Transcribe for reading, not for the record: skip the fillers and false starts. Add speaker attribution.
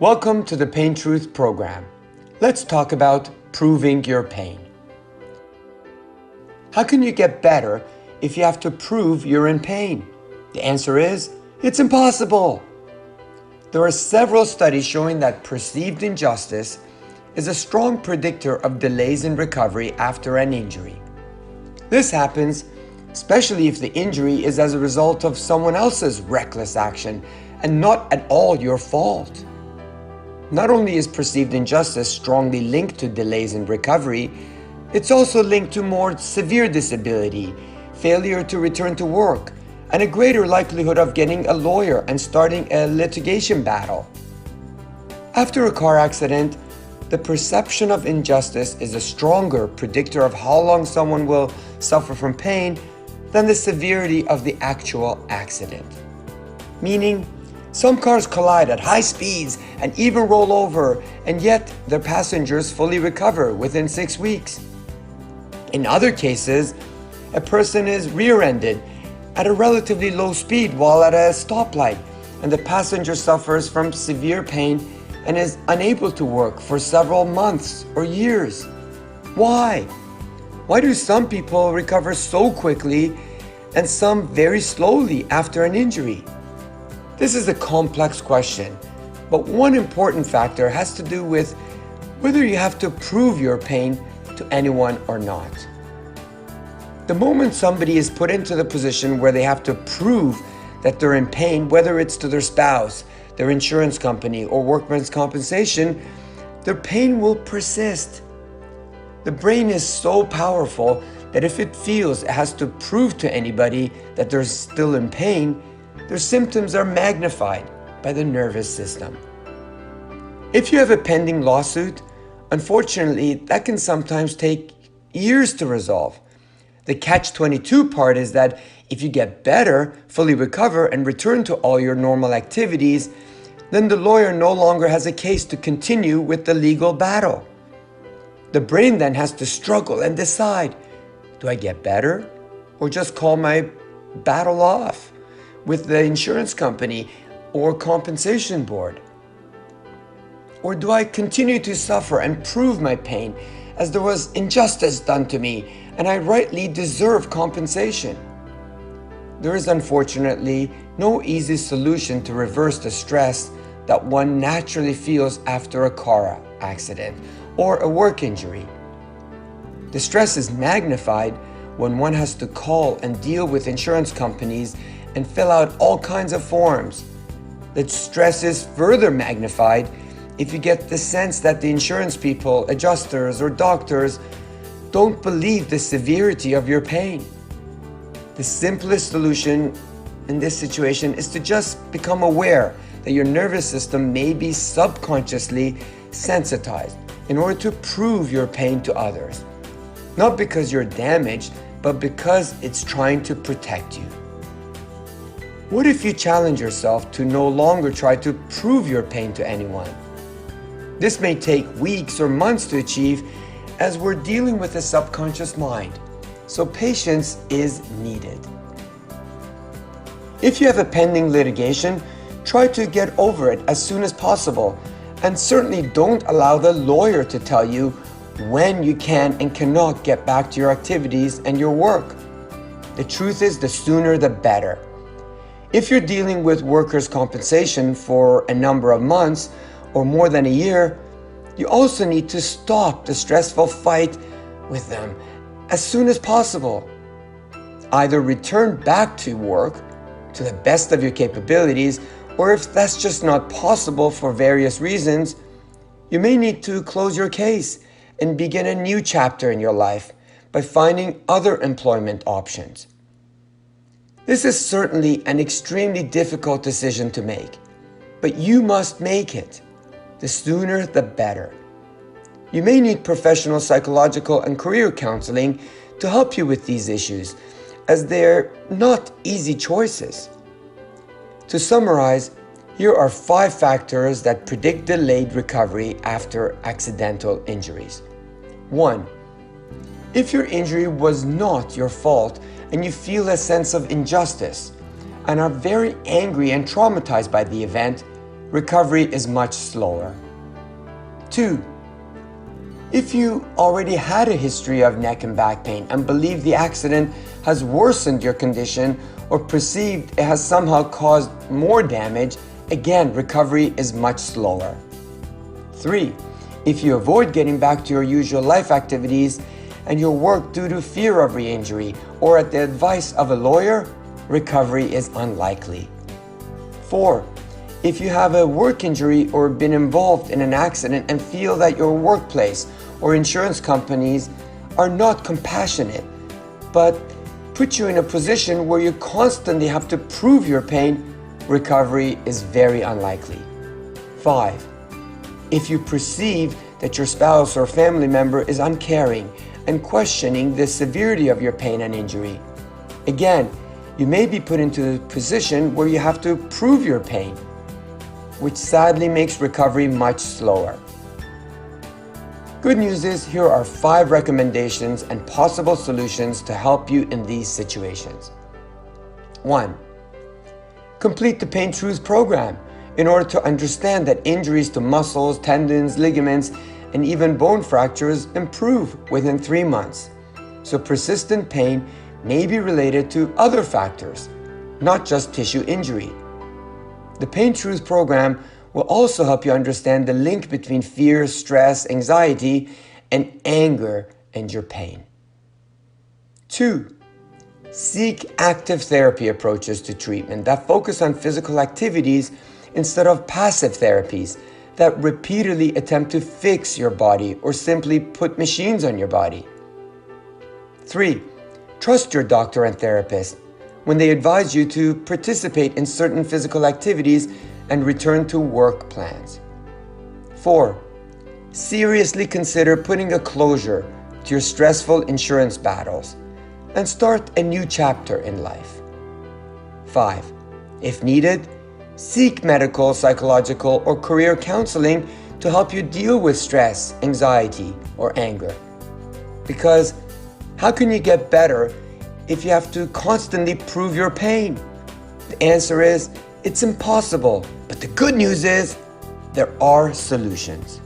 Speaker 1: Welcome to the Pain Truth program. Let's talk about proving your pain. How can you get better if you have to prove you're in pain? The answer is, it's impossible. There are several studies showing that perceived injustice is a strong predictor of delays in recovery after an injury. This happens especially if the injury is as a result of someone else's reckless action and not at all your fault. Not only is perceived injustice strongly linked to delays in recovery, it's also linked to more severe disability, failure to return to work, and a greater likelihood of getting a lawyer and starting a litigation battle. After a car accident, the perception of injustice is a stronger predictor of how long someone will suffer from pain than the severity of the actual accident. Meaning, some cars collide at high speeds and even roll over, and yet their passengers fully recover within 6 weeks. In other cases, a person is rear-ended at a relatively low speed while at a stoplight, and the passenger suffers from severe pain and is unable to work for several months or years. Why? Why do some people recover so quickly and some very slowly after an injury? This is a complex question, but one important factor has to do with whether you have to prove your pain to anyone or not. The moment somebody is put into the position where they have to prove that they're in pain, whether it's to their spouse, their insurance company, or workman's compensation, their pain will persist. The brain is so powerful that if it feels it has to prove to anybody that they're still in pain, their symptoms are magnified by the nervous system. If you have a pending lawsuit, unfortunately, that can sometimes take years to resolve. The catch-22 part is that if you get better, fully recover, and return to all your normal activities, then the lawyer no longer has a case to continue with the legal battle. The brain then has to struggle and decide, do I get better or just call my battle off with the insurance company or compensation board? Or do I continue to suffer and prove my pain as there was injustice done to me and I rightly deserve compensation? There is unfortunately no easy solution to reverse the stress that one naturally feels after a car accident or a work injury. The stress is magnified when one has to call and deal with insurance companies and fill out all kinds of forms. The stress is further magnified if you get the sense that the insurance people, adjusters, or doctors don't believe the severity of your pain. The simplest solution in this situation is to just become aware that your nervous system may be subconsciously sensitized in order to prove your pain to others. Not because you're damaged, but because it's trying to protect you. What if you challenge yourself to no longer try to prove your pain to anyone? This may take weeks or months to achieve as we're dealing with a subconscious mind, so patience is needed. If you have a pending litigation, try to get over it as soon as possible, and certainly don't allow the lawyer to tell you when you can and cannot get back to your activities and your work. The truth is, the sooner the better. If you're dealing with workers' compensation for a number of months or more than a year, you also need to stop the stressful fight with them as soon as possible. Either return back to work to the best of your capabilities, or if that's just not possible for various reasons, you may need to close your case and begin a new chapter in your life by finding other employment options. This is certainly an extremely difficult decision to make, but you must make it. The sooner the better. You may need professional psychological and career counseling to help you with these issues, as they're not easy choices. To summarize, here are 5 factors that predict delayed recovery after accidental injuries. 1. If your injury was not your fault and you feel a sense of injustice and are very angry and traumatized by the event, recovery is much slower. 2. If you already had a history of neck and back pain and believe the accident has worsened your condition or perceived it has somehow caused more damage, again, recovery is much slower. 3. If you avoid getting back to your usual life activities and your work due to fear of re-injury or at the advice of a lawyer, recovery is unlikely. 4. If you have a work injury or been involved in an accident and feel that your workplace or insurance companies are not compassionate, but put you in a position where you constantly have to prove your pain, recovery is very unlikely. 5. If you perceive that your spouse or family member is uncaring and questioning the severity of your pain and injury, again, you may be put into a position where you have to prove your pain, which sadly makes recovery much slower. Good news is, here are 5 recommendations and possible solutions to help you in these situations. 1. Complete the Pain Truths program in order to understand that injuries to muscles, tendons, ligaments, and even bone fractures improve within 3 months. So persistent pain may be related to other factors, not just tissue injury. The Pain Truths program will also help you understand the link between fear, stress, anxiety, and anger and your pain. 2. Seek active therapy approaches to treatment that focus on physical activities instead of passive therapies that repeatedly attempt to fix your body or simply put machines on your body. 3. Trust your doctor and therapist when they advise you to participate in certain physical activities and return to work plans. 4. Seriously consider putting a closure to your stressful insurance battles and start a new chapter in life. 5. If needed, seek medical, psychological, or career counseling to help you deal with stress, anxiety, or anger. Because how can you get better if you have to constantly prove your pain? The answer is, it's impossible. But the good news is, there are solutions.